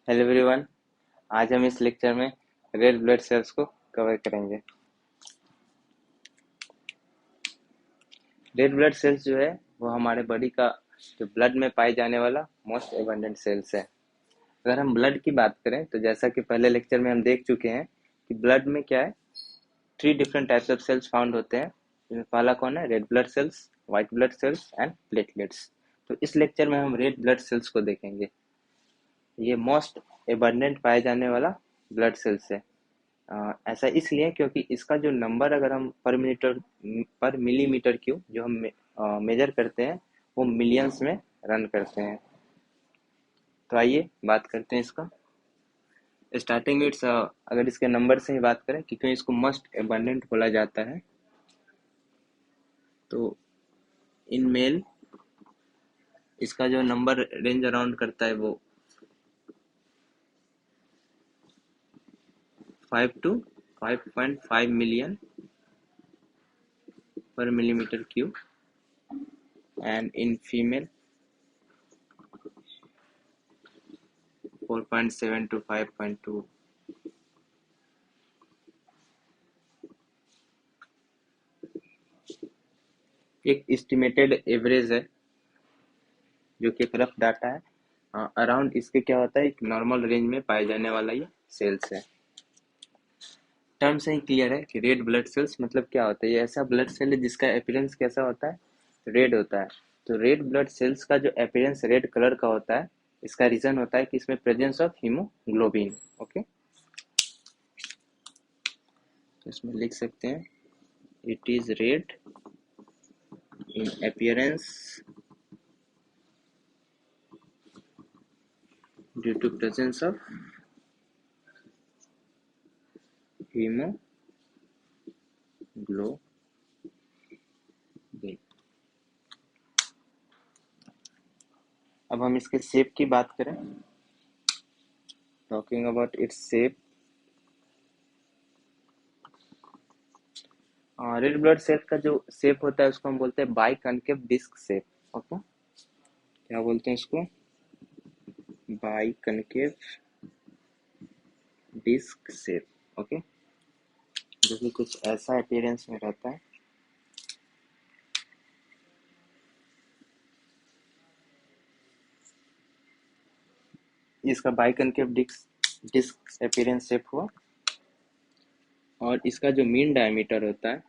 Hello everyone. आज हम इस लेक्चर में रेड ब्लड सेल्स को कवर करेंगे। रेड ब्लड सेल्स जो है वो हमारे बॉडी का जो ब्लड में पाई जाने वाला मोस्ट एबंडेंट सेल्स है। अगर हम ब्लड की बात करें तो जैसा कि पहले लेक्चर में हम देख चुके हैं कि ब्लड में क्या है, three different types of cells found होते हैं। जिनमें पहला कौन है, red blood cells, white blood cells and platelets. तो इस लेक्चर में हम रेड ब्लड सेल्स को देखेंगे। ये मोस्ट एबंडेंट पाए जाने वाला ब्लड सेल्स है। ऐसा इसलिए क्योंकि इसका जो नंबर अगर हम पर मिलीमीटर क्यूब जो हम मेजर करते हैं वो मिलियंस में रन करते हैं। तो आइए बात करते हैं इसका। स्टार्टिंग में अगर इसके नंबर से ही बात करें कि क्यों इसको मोस्ट एबंडेंट बोला जाता है, तो इन मेल इसका जो नंबर रेंज अराउंड करता है वो 5 to 5.5 मिलियन पर millimetre cube, and in female 4.7 to 5.2। एक एस्टिमेटेड एवरेज है जो कि एक रफ डाटा है। अराउंड इसके क्या होता है, एक नॉर्मल रेंज में पाए जाने वाला ये सेल्स है। टर्म से ही क्लियर है कि रेड ब्लड सेल्स मतलब क्या होता है। ये ऐसा ब्लड सेल है जिसका अपीयरेंस कैसा होता है, रेड होता है। तो रेड ब्लड सेल्स का जो अपीयरेंस रेड कलर का होता है, इसका रीजन होता है कि इसमें प्रेजेंस ऑफ हीमोग्लोबिन। ओके, तो इसमें लिख सकते हैं it is red in appearance due to presence of haemoglobin. अब हम इसके शेप की बात करें, talking about its shape. Red blood cell का जो शेप होता है उसको हम बोलते हैं biconcave disc shape. Okay, क्या बोलते हैं इसको, biconcave disc shape. Okay, जो कि कुछ ऐसा अपीयरेंस में रहता है। इसका biconcave disc disc appearance shape हुआ, और इसका जो मीन डायमीटर होता है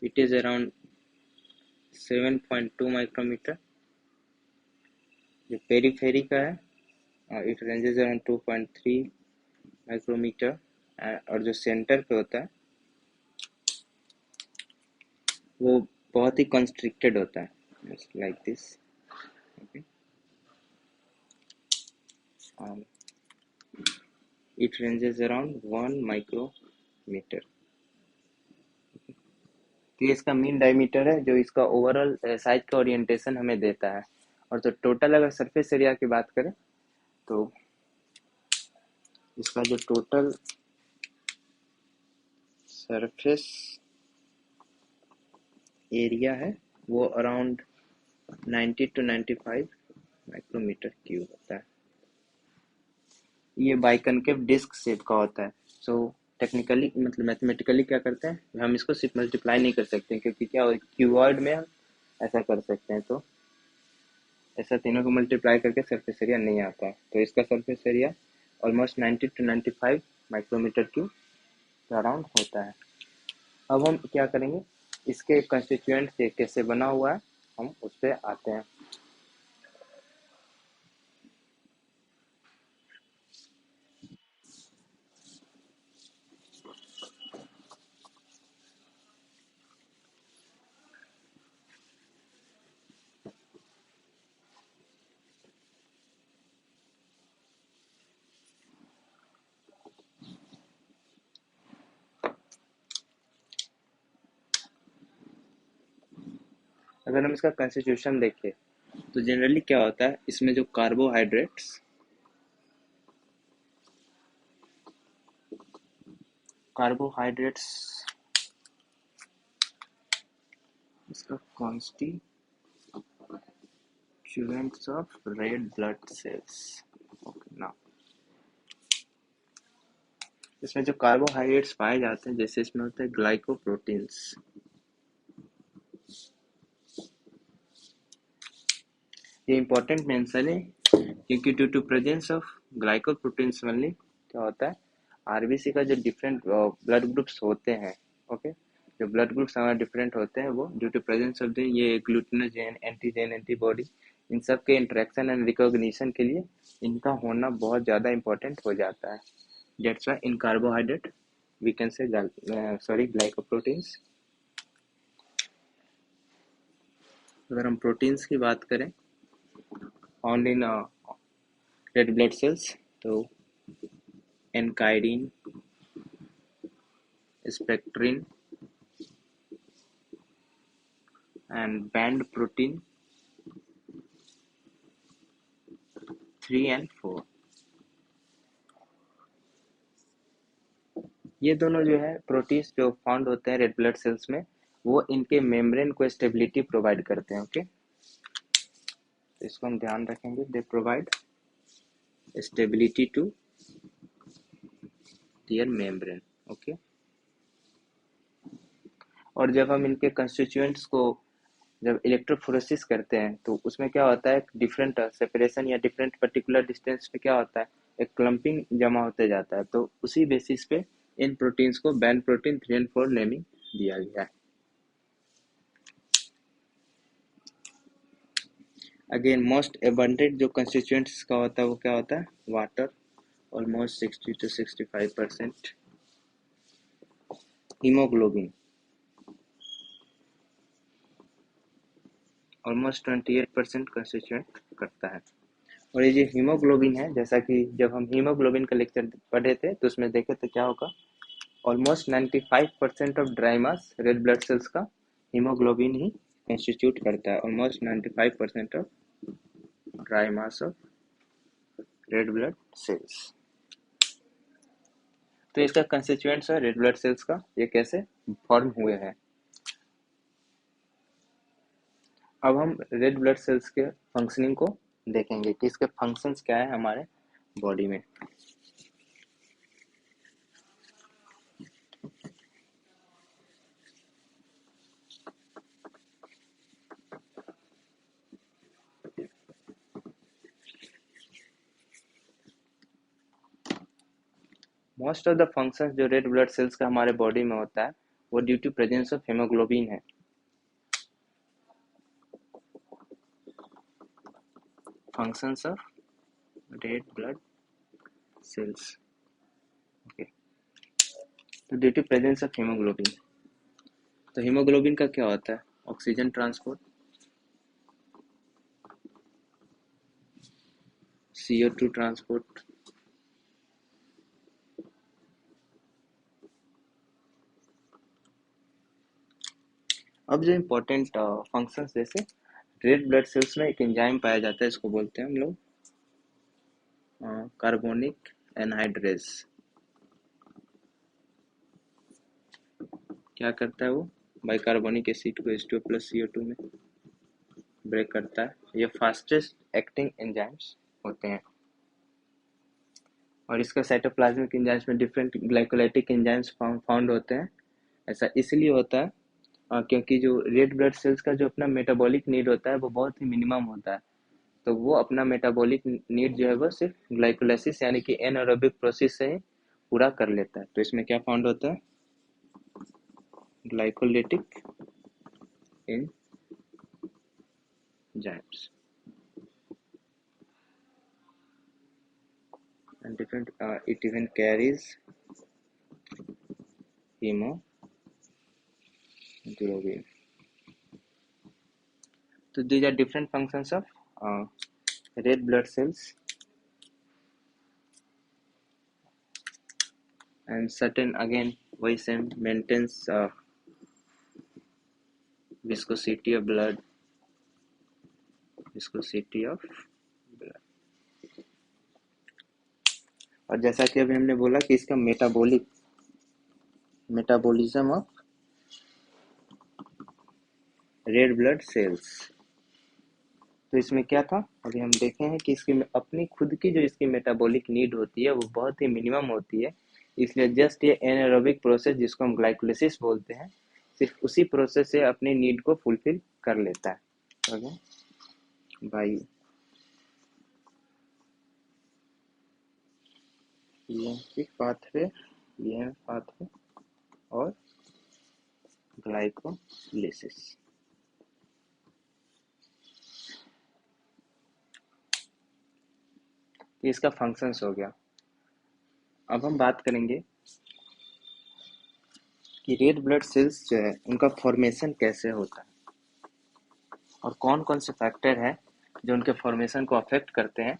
इट इज अराउंड 7.2 माइक्रोमीटर। जो पेरीफेरी का है इट रेंजेस अराउंड 2.3 माइक्रोमीटर। और जो सेंटर पे होता है वो बहुत ही कंस्ट्रिक्टेड होता है, like this. Okay, it ranges around 1 micrometre. तो ये इसका मीन डायमीटर है जो इसका ओवरऑल साइज का ओरिएंटेशन हमें देता है। और तो टोटल अगर सरफेस एरिया की बात करें तो इसका जो टोटल सरफेस एरिया है वो अराउंड 90 to 95 माइक्रोमीटर क्यूब होता है। ये बाइकनकेव डिस्क शेप का होता है। सो टेक्निकली मतलब मैथमेटिकली क्या करते हैं, हम इसको सिर्फ मल्टीप्लाई नहीं कर सकते क्योंकि क्या क्यूबॉइड में हम ऐसा कर सकते हैं। तो ऐसा तीनों को मल्टीप्लाई करके सरफेस एरिया नहीं आता है। तो इसका surface area almost 90 to 95 micrometre cube around होता है। अब हम क्या करेंगे, इसके कंस्टिट्यूएंट से कैसे बना हुआ है हम उस पर आते हैं। अगर हम इसका कंस्टिट्यूशन देखें तो जनरली क्या होता है, इसमें जो कार्बोहाइड्रेट्स इसका constituents of red blood cells. Okay, now इसमें जो कार्बोहाइड्रेट्स पाए जाते हैं, जैसे इसमें होते हैं ग्लाइकोप्रोटीन्स। ये इंपॉर्टेंट मेंशन है क्योंकि due to presence of glycoproteins only क्या होता है, आरबीसी का जो डिफरेंट ब्लड ग्रुप्स होते हैं, ओके, जो ब्लड ग्रुप्स हमारे डिफरेंट होते हैं वो due to presence of the ये ग्लूटिनोजेन, एंटीजन, एंटीबॉडी, इन सब के इंटरेक्शन एंड रिकॉग्निशन के लिए इनका होना बहुत ज़्यादा इंपॉर्टेंट हो जाता है। That's why in carbohydrate we can say glycoproteins. अगर हम प्रोटीन्स की बात करें found in red blood cells, तो ankyrin, spectrin and band protein 3 and 4, ये दोनों जो है प्रोटीन्स जो फाउंड होते हैं रेड ब्लड सेल्स में, वो इनके मेम्ब्रेन को स्टेबिलिटी प्रोवाइड करते हैं। ओके, तो इसको हम ध्यान रखेंगे, they provide stability to their membrane. Okay, और जब हम इनके कंस्टिट्यूएंट्स को जब इलेक्ट्रोफोरेसिस करते हैं तो उसमें क्या होता है, डिफरेंट सेपरेशन या डिफरेंट पर्टिकुलर डिस्टेंस पे क्या होता है, एक क्लम्पिंग जमा होते जाता है, तो उसी बेसिस पे इन प्रोटीन्स को बैंड प्रोटीन 3 and 4 नेमिंग दिया गया है। अगेन मोस्ट एबंडेंट जो कंस्टिट्यूएंट्स का होता है वो क्या होता है, water, almost 60 to 65%, haemoglobin almost 28% constituent करता है। और ये जो हीमोग्लोबिन है, जैसा कि जब हम हीमोग्लोबिन का लेक्चर पढ़े थे तो उसमें देखे तो क्या होगा, almost 95% of dry mass red blood cells का हीमोग्लोबिन ही कंस्टिट्यूट करता है। Almost 95% of dry mass of red blood cells. तो इसका कंस्टिट्यूएंट्स है रेड ब्लड सेल्स का, ये कैसे फॉर्म हुए हैं। अब हम रेड ब्लड सेल्स के फंक्शनिंग को देखेंगे कि इसके फंक्शंस क्या है हमारे बॉडी में। मोस्ट ऑफ द फंक्शंस जो रेड ब्लड सेल्स का हमारे बॉडी में होता है वो due to presence of haemoglobin है। Functions of red blood cells, okay, तो due to presence of haemoglobin, तो हीमोग्लोबिन का क्या होता है, ऑक्सीजन ट्रांसपोर्ट, CO2 ट्रांसपोर्ट, अब जो इम्पोर्टेंट फंक्शंस, जैसे रेड ब्लड सेल्स में एक एंजाइम पाया जाता है, इसको बोलते हैं हम लोग कार्बोनिक एनहाइड्रेज। क्या करता है वो, बाइकार्बोनिक एसिड को H2O+ CO2 में ब्रेक करता है। ये फास्टेस्ट एक्टिंग एंजाइम्स होते हैं और इसका साइटोप्लाज्मिक एंजाइम्स में डिफरेंट ग्लाइकोलाइटिक एंजाइम्स फाउंड होते हैं। ऐसा इसलिए होता है क्योंकि जो रेड ब्लड सेल्स का जो अपना मेटाबॉलिक नीड होता है वो बहुत ही मिनिमम होता है, तो वो अपना मेटाबॉलिक नीड जो है वो सिर्फ ग्लाइकोलाइसिस यानी कि एनारोबिक प्रोसेस से ही पूरा कर लेता है। तो इसमें क्या फाउंड होता है, glycolytic enzymes and different it even carries hemoglobin. So these are different functions of red blood cells, and certain again वही same maintains viscosity of blood, और जैसा कि अभी हमने बोला कि इसका metabolism of red blood cells, तो इसमें क्या था, अभी हम देखे हैं कि इसकी अपनी खुद की जो इसकी मेटाबॉलिक नीड होती है वो बहुत ही मिनिमम होती है, इसलिए जस्ट ये एनारोबिक प्रोसेस जिसको हम ग्लाइकोलिसिस बोलते हैं, सिर्फ उसी प्रोसेस से अपनी नीड को फुलफिल कर लेता है। ओके भाई, लिम्फिक पाथवे, ईएम पाथवे और ग्लाइकोलिसिस। ये इसका फंक्शंस हो गया। अब हम बात करेंगे कि रेड ब्लड सेल्स जो है उनका फॉर्मेशन कैसे होता है और कौन कौन से फैक्टर हैं जो उनके फॉर्मेशन को अफेक्ट करते हैं।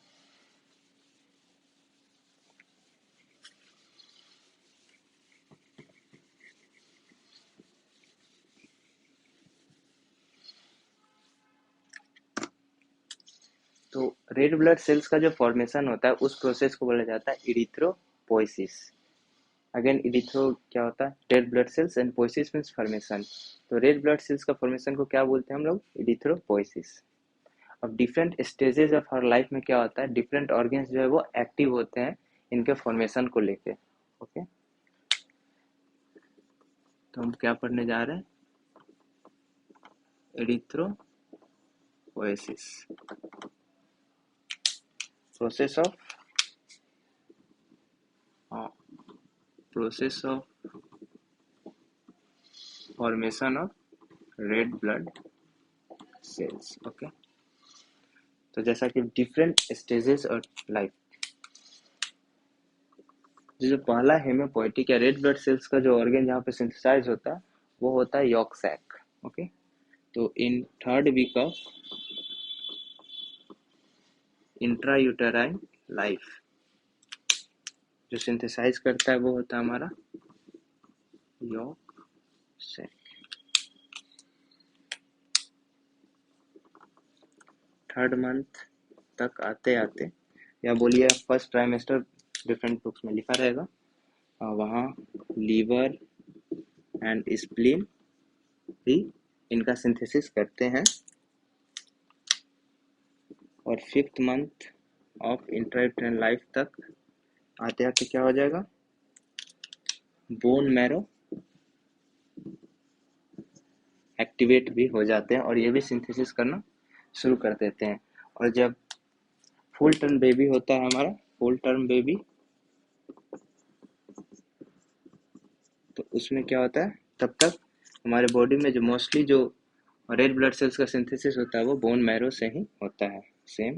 तो रेड ब्लड सेल्स का जो फॉर्मेशन होता है उस प्रोसेस को बोला जाता है इरिथ्रोपोइसिस। अगेन इरिथ्रो क्या होता है, red blood cells, and poiesis means formation. तो रेड ब्लड सेल्स का फॉर्मेशन को क्या बोलते हैं हम लोग, इरिथ्रोपोइसिस। अब different stages of her life में क्या होता है, डिफरेंट ऑर्गन्स जो है वो एक्टिव होते हैं इनके फॉर्मेशन को लेके। ओके, तो हम क्या पढ़ने जा रहे हैं, erythropoiesis, process of formation of red blood cells. Okay, तो जैसा कि डिफरेंट स्टेजेस ऑफ लाइफ, जो पहला हेमोपोएटिक या रेड ब्लड सेल्स का जो ऑर्गन जहाँ पे सिंथेसाइज होता है वो होता है यॉर्क सैक। ओके, तो in third week of intrauterine life जो सिंथेसाइज करता है वो होता है हमारा यॉर्क सैक। थर्ड मंथ तक आते आते, या बोलिए फर्स्ट ट्राइमेस्टर, डिफरेंट बुक्स में लिखा रहेगा, वहाँ लीवर एंड स्प्लीन भी इनका सिंथेसिस करते हैं। और fifth month of intrauterine life तक आते आते क्या हो जाएगा, बोन मैरो एक्टिवेट भी हो जाते हैं और ये भी सिंथेसिस करना शुरू कर देते हैं। और जब फुल टर्म बेबी होता है हमारा, फुल टर्म बेबी, तो उसमें क्या होता है, तब तक हमारे बॉडी में जो मोस्टली जो रेड ब्लड सेल्स का सिंथेसिस होता है वो बोन मैरो से ही होता है। Same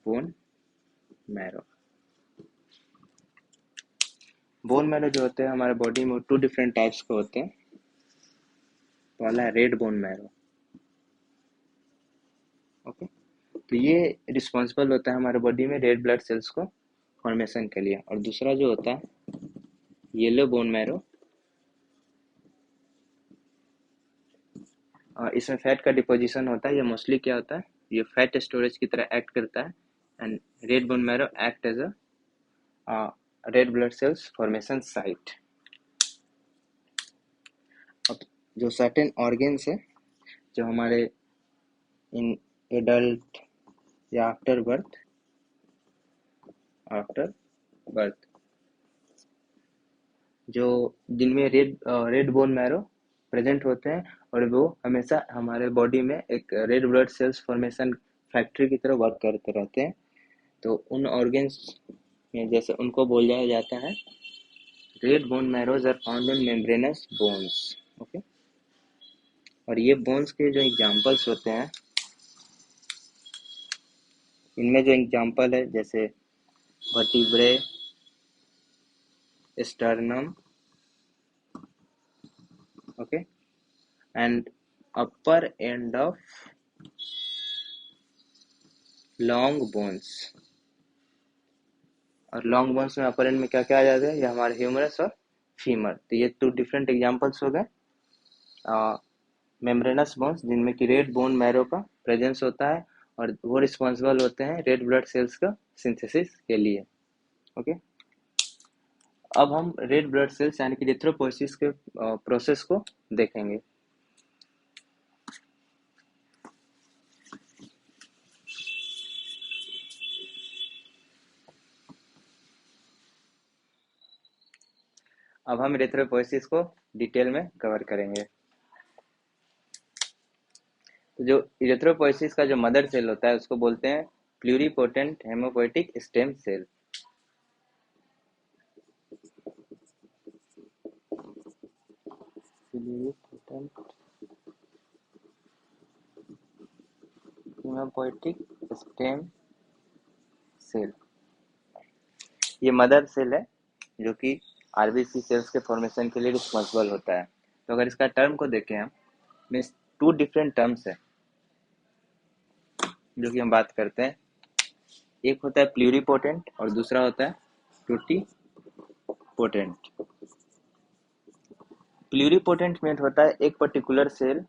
bone marrow, bone marrow जो होते हैं हमारे बॉडी में टू डिफरेंट टाइप्स के होते हैं। पहला है रेड बोन मैरो। ओके, तो ये रिस्पॉन्सिबल होता है हमारे बॉडी में रेड ब्लड सेल्स को फॉर्मेशन के लिए। और दूसरा जो होता है येलो बोन मैरो, इसमें फैट का डिपोजिशन होता है। ये मोस्टली क्या होता है, ये फैट स्टोरेज की तरह एक्ट करता है। And red bone marrow act as a red blood cells formation site. अब जो सर्टेन ऑर्गन्स है जो हमारे इन एडल्ट या आफ्टर बर्थ जो जिनमें रेड बोन मैरो प्रेजेंट होते हैं, और वो हमेशा हमारे बॉडी में एक red blood cells formation factory की तरह वर्क करते रहते हैं। तो उन ऑर्गन्स में जैसे उनको बोला जाता है red bone marrows are found in membranous bones. Okay, और ये बोन्स के जो एग्जांपल्स होते हैं, इनमें जो एग्जांपल है जैसे vertebrae, sternum, okay, and upper end of long bones. और लॉन्ग बोन्स में अपर एंड में क्या क्या आ जाता है, ये हमारे ह्यूमरस और फीमर। तो ये टू डिफरेंट एग्जांपल्स हो गए मेम्ब्रेनस बोन्स जिनमें कि रेड बोन मैरो का प्रेजेंस होता है और वो रिस्पॉन्सिबल होते हैं रेड ब्लड सेल्स का सिंथेसिस के लिए। ओके, अब हम रेड ब्लड सेल्स यानी कि इरिथ्रोपोइसिस के प्रोसेस को देखेंगे। अब हम इरेथ्रोपोइसिस को डिटेल में कवर करेंगे। तो जो इरेथ्रोपोइसिस का जो मदर सेल होता है उसको बोलते हैं pluripotent haemopoietic stem cell. Pluripotent haemopoietic stem cell, ये मदर सेल है जो कि आरबीसी सेल्स के फॉर्मेशन के लिए रिस्पॉन्सिबल होता है। तो अगर इसका टर्म को देखें हम, मीन्स टू डिफरेंट टर्म्स है जो कि हम बात करते हैं। एक होता है प्लूरिपोटेंट और दूसरा होता है टोटीपोटेंट। प्लूरिपोटेंट मीन होता है एक पर्टिकुलर सेल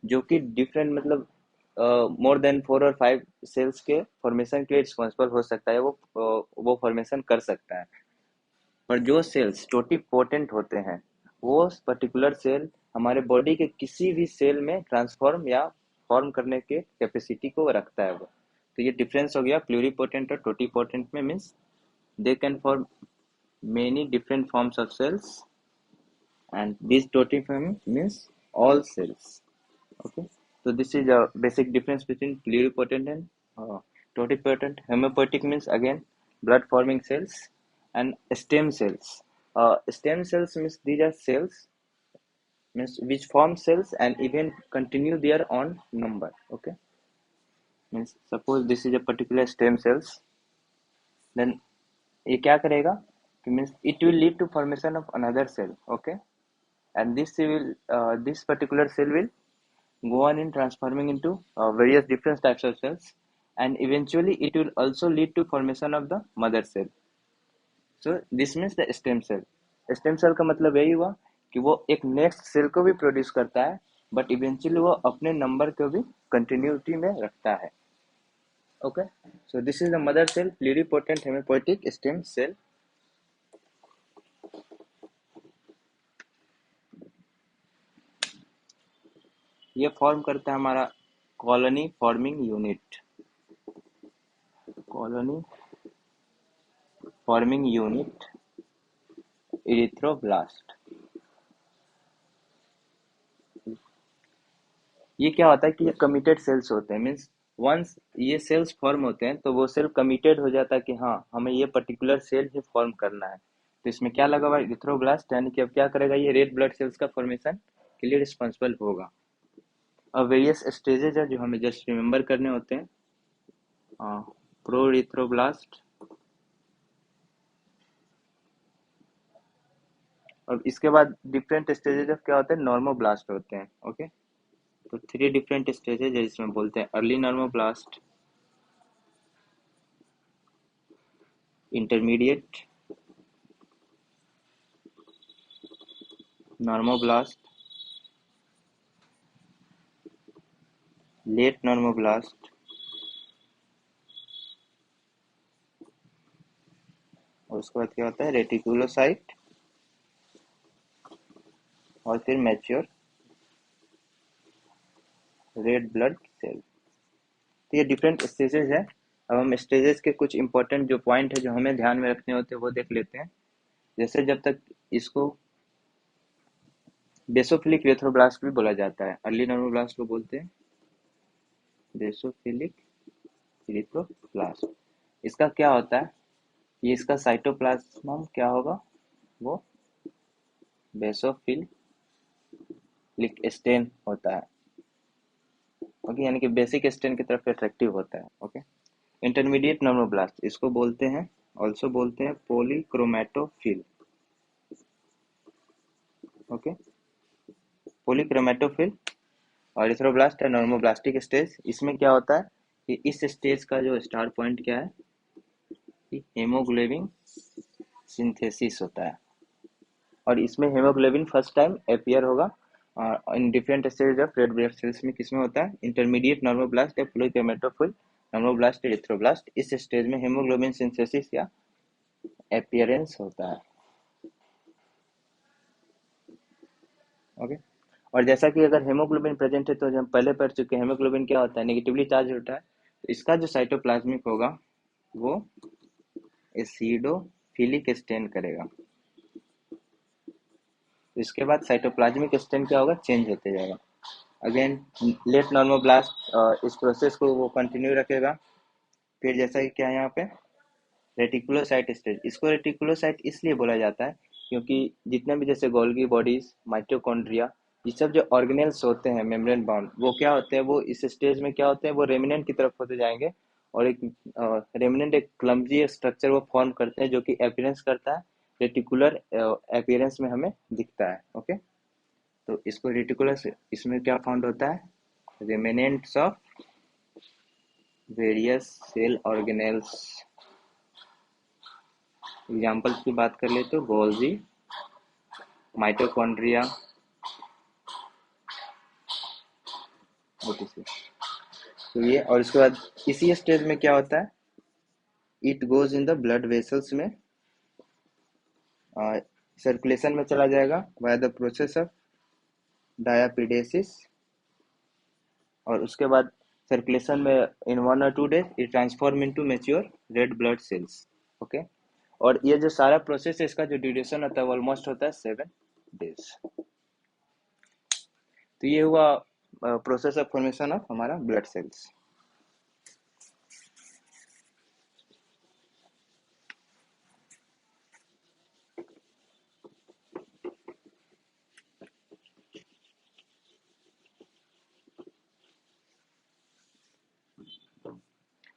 जो कि डिफरेंट मतलब मोर देन 4 और 5 सेल्स के फॉर्मेशन के लिए रिस्पॉन्सिबल हो सकता है, वो फॉर्मेशन कर सकता है। पर जो सेल्स टोटीपोटेंट होते हैं वो पर्टिकुलर सेल हमारे बॉडी के किसी भी सेल में ट्रांसफॉर्म या फॉर्म करने के कैपेसिटी को रखता है वो। तो ये डिफरेंस हो गया प्लूरिपोटेंट और टोटीपोटेंट में, means they can form many different forms of cells, and this totiform means all cells. Okay, so this is a basic difference between pluripotent and totipotent. Hemopoietic means again blood forming cells, and stem cells. Stem cells means these are cells means which form cells and even continue their own number. Okay, means suppose this is a particular stem cells, then ये क्या करेगा कि means it will lead to formation of another cell. Okay, and this particular cell will go on in transforming into various different types of cells, and eventually it will also lead to formation of the mother cell. So this means the stem cell. Stem cell का मतलब यही हुआ कि वो एक next cell को भी produce करता है, बट इवेंचुअली वो अपने नंबर को भी कंटिन्यूटी में रखता है। Okay, so this is the mother cell pluripotent haemopoietic stem cell. ये फॉर्म करता है हमारा colony forming unit. Colony forming unit erythroblast. ये क्या होता है कि ये कमिटेड सेल्स होते हैं, मीन्स वंस ये सेल्स फॉर्म होते हैं तो वो सेल कमिटेड हो जाता है कि हाँ हमें ये पर्टिकुलर सेल ही फॉर्म करना है। तो इसमें क्या लगा हुआ है इरिथ्रोब्लास्ट, यानी कि अब क्या करेगा ये रेड ब्लड सेल्स का फॉर्मेशन के लिए रिस्पॉन्सिबल होगा। अब वेरियस स्टेजेज है जो हमें जस्ट रिमेम्बर करने होते हैं। प्रो इरिथ्रोब्लास्ट, और इसके बाद डिफरेंट स्टेजेज ऑफ क्या होते हैं नॉर्मोब्लास्ट होते हैं। ओके, तो 3 डिफरेंट स्टेजेज है जिसमें बोलते हैं early normoblast, intermediate normoblast, late normoblast, और उसके बाद क्या होता है रेटिकुलोसाइट, और फिर मैच्योर रेड ब्लड सेल। तो ये डिफरेंट स्टेजेस है। अब हम स्टेजेस के कुछ इंपॉर्टेंट जो पॉइंट है जो हमें ध्यान में रखने होते हैं वो देख लेते हैं। जैसे जब तक इसको बेसोफिलिक इरिथ्रोब्लास्ट भी बोला जाता है, अर्ली नॉर्मोब्लास्ट को बोलते हैं बेसोफिलिक इरिथ्रोब्लास्ट। इसका क्या होता है, ये इसका साइटोप्लाज्म क्या होगा वो बेसोफिलिक स्टेन होता है। ओके, यानी कि बेसिक स्टेन की तरफ अट्रैक्टिव होता है। ओके, इंटरमीडिएट नॉर्मोब्लास्ट इसको बोलते हैं, ऑल्सो बोलते हैं पॉलीक्रोमैटोफिल। ओके, पॉलीक्रोमैटोफिल और इरिथ्रोब्लास्ट है नॉर्मोब्लास्टिक स्टेज। इसमें क्या होता है कि इस स्टेज का जो स्टार पॉइंट क्या है कि हेमोग्लोबिन सिंथेसिस होता है, और इसमें हेमोग्लोबिन फर्स्ट टाइम अपीयर होगा in different stage of red blood sales में। किसमें होता है इंटरमीडिएट नॉर्मोब्लास्ट या पॉलीक्रोमैटोफिल नॉर्मोब्लास्ट इरिथ्रोब्लास्ट। इस स्टेज में हेमोग्लोबिन सिंथेसिस या अपीयरेंस होता है। ओके, और जैसा कि अगर हेमोग्लोबिन प्रेजेंट है तो जो हम पहले पढ़ चुके हैं हेमोग्लोबिन क्या होता है नेगेटिवली चार्ज होता है। तो इसका जो साइटोप्लाज्मिक होगा वो एसिडोफिलिक स्टेन करेगा। तो इसके बाद साइटोप्लाज्मिक स्टेम क्या होगा, चेंज होते जाएगा। अगेन लेट नॉर्मोब्लास्ट इस प्रोसेस को वो कंटिन्यू रखेगा। फिर जैसा कि क्या है यहाँ पे रेटिकुलोसाइट स्टेज, इसको रेटिकुलोसाइट इसलिए बोला जाता है क्योंकि जितने भी जैसे गोल्गी बॉडीज, माइटोकॉन्ड्रिया, ये सब जो ऑर्गेनेल्स होते हैं मेम्ब्रेन बाउंड, वो क्या होते हैं, वो इस स्टेज में क्या होते हैं, वो रेमिनेंट की तरफ होते जाएंगे। और एक रेमिनेंट एक क्लम्जी स्ट्रक्चर वो फॉर्म करते हैं जो कि अपीयरेंस करता है रेटिकुलर अपीयरेंस में हमें दिखता है। ओके, तो इसको रेटिकुलर इसमें क्या फाउंड होता है, remnants of various cell organelles. Examples की बात कर ले तो गोल्जी, माइटोकॉन्ड्रिया, ओटीसी। तो ये, और उसके बाद इसी स्टेज में क्या होता है, it goes in the blood vessels में, सर्कुलेशन में चला जाएगा बाय द प्रोसेस ऑफ डायापिडेसिस। और उसके बाद सर्कुलेशन में इन 1 or 2 days it transform into mature red blood cells. Okay, और ये जो सारा प्रोसेस है इसका जो ड्यूरेशन होता है वो ऑलमोस्ट होता है 7 days। तो ये हुआ प्रोसेस ऑफ फॉर्मेशन ऑफ हमारा ब्लड सेल्स।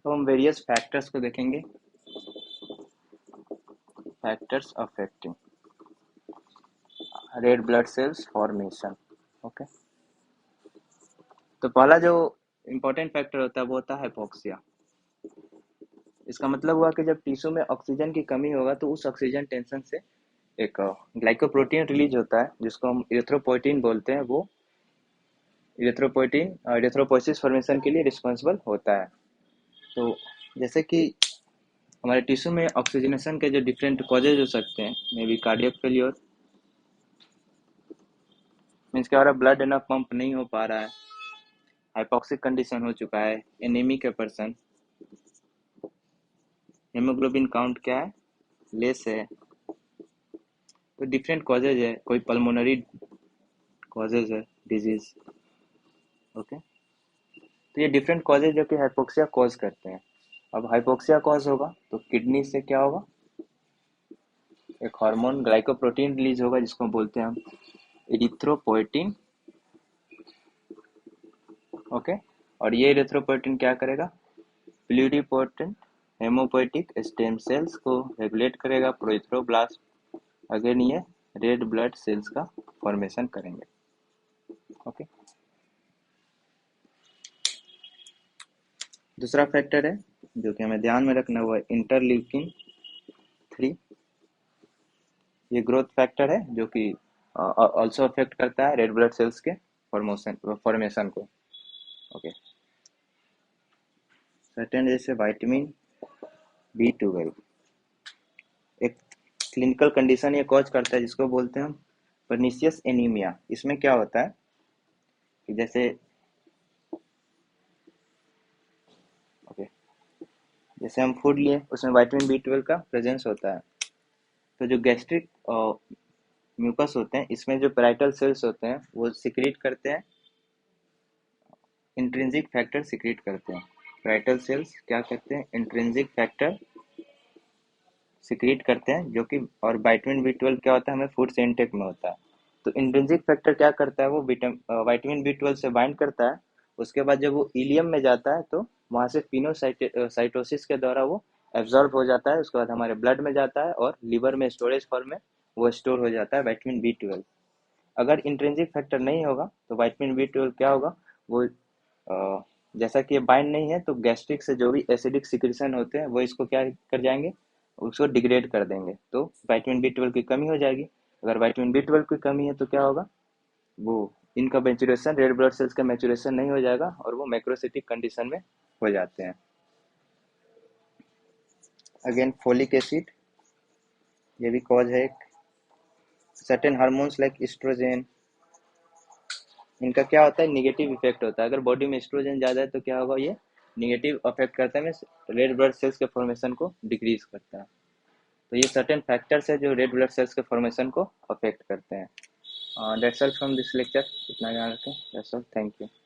तो हम वेरियस फैक्टर्स को देखेंगे, factors affecting red blood cells formation. Okay, तो पहला जो इम्पोर्टेंट फैक्टर होता है वो होता है हाइपोक्सिया। इसका मतलब हुआ कि जब टिश्यू में ऑक्सीजन की कमी होगा तो उस ऑक्सीजन टेंशन से एक ग्लाइकोप्रोटीन रिलीज होता है जिसको हम इरिथ्रोपोइटिन बोलते हैं। वो इरिथ्रोपोइटिन इरिथ्रोपोइसिस फॉर्मेशन के लिए रिस्पॉन्सिबल होता है। तो जैसे कि हमारे टिश्यू में ऑक्सीजनेशन के जो डिफरेंट कॉजेज हो सकते हैं, may be cardiac failure, means क्या हो रहा है, ब्लड इनफ पंप नहीं हो पा रहा है, हाइपोक्सिक कंडीशन हो चुका है, एनीमिक है पर्सन, हेमोग्लोबिन काउंट क्या है, लेस है। तो डिफरेंट कॉजेज है, कोई पल्मोनरी कॉजेज है डिजीज। ओके, तो ये डिफरेंट कॉजेज जो कि हाइपोक्सिया कॉज करते हैं। अब हाइपोक्सिया कॉज होगा तो किडनी से क्या होगा, एक हार्मोन ग्लाइकोप्रोटीन रिलीज होगा जिसको बोलते हैं हम इरिथ्रोपोइटिन। ओके, और ये इरिथ्रोपोइटिन क्या करेगा, प्लूरिपोटेंट हेमोपोइटिक स्टेम सेल्स को रेगुलेट करेगा, प्रोइथ्रोब्लास्ट। अगेन ये रेड ब्लड सेल्स का फॉर्मेशन करेंगे। ओके, दूसरा फैक्टर है जो कि हमें ध्यान में रखना हुआ है इंटरल्यूकिन 3। ये ग्रोथ फैक्टर है जो कि ऑल्सो अफेक्ट करता है रेड ब्लड सेल्स के फॉर्मेशन को। ओके, सर्टेन जैसे विटामिन B12 एक क्लिनिकल कंडीशन ये कॉज करता है जिसको बोलते हैं हम पर्निशियस एनीमिया। इसमें क्या होता है कि जैसे ओके, जैसे हम फूड लिए उसमें विटामिन B12 का प्रेजेंस होता है। तो जो गैस्ट्रिक म्यूकस होते हैं इसमें जो पैराइटल सेल्स होते हैं वो सिक्रीट करते हैं, इंट्रिंसिक फैक्टर सिक्रीट करते हैं। पैराइटल सेल्स क्या करते हैं, इंट्रिंसिक फैक्टर सिक्रीट करते हैं जो कि, और विटामिन B12 क्या होता है, हमें फूड से इनटेक में होता है। तो इंट्रिंसिक फैक्टर क्या करता है, वो विटामिन B12 से बाइंड करता है। उसके बाद जब वो इलियम में जाता है तो वहां से पिनोसाइटोसिस के द्वारा वो एब्जॉर्ब हो जाता है। उसके बाद हमारे ब्लड में जाता है और लिवर में स्टोरेज फॉर्म में वो स्टोर हो जाता है विटामिन B12। अगर इंट्रिंसिक फैक्टर नहीं होगा तो विटामिन B12 क्या होगा, वो जैसा कि ये बाइंड नहीं है तो गैस्ट्रिक से जो भी एसिडिक सिक्रेशन होते हैं वो इसको क्या कर जाएंगे, उसको डिग्रेड कर देंगे। तो विटामिन B12 की कमी हो जाएगी। अगर विटामिन B12 की कमी है तो क्या होगा, वो इनका मैचुरेशन, रेड ब्लड सेल्स का मैचुरेशन नहीं हो जाएगा और वो मैक्रोसिटिक कंडीशन में हो जाते हैं। अगेन फोलिक एसिड, ये भी कॉज है। सर्टेन हार्मोन्स लाइक एस्ट्रोजन, इनका क्या होता है, निगेटिव इफेक्ट होता है। अगर बॉडी में एस्ट्रोजन ज़्यादा है तो क्या होगा, ये निगेटिव अफेक्ट करता है, मीन्स रेड ब्लड सेल्स के फॉर्मेशन को डिक्रीज करता है। तो ये सर्टेन फैक्टर्स है जो रेड ब्लड सेल्स के फॉर्मेशन को अफेक्ट करते हैं। That's all from this lecture. इतना ध्यान रखें. That's all. Thank you.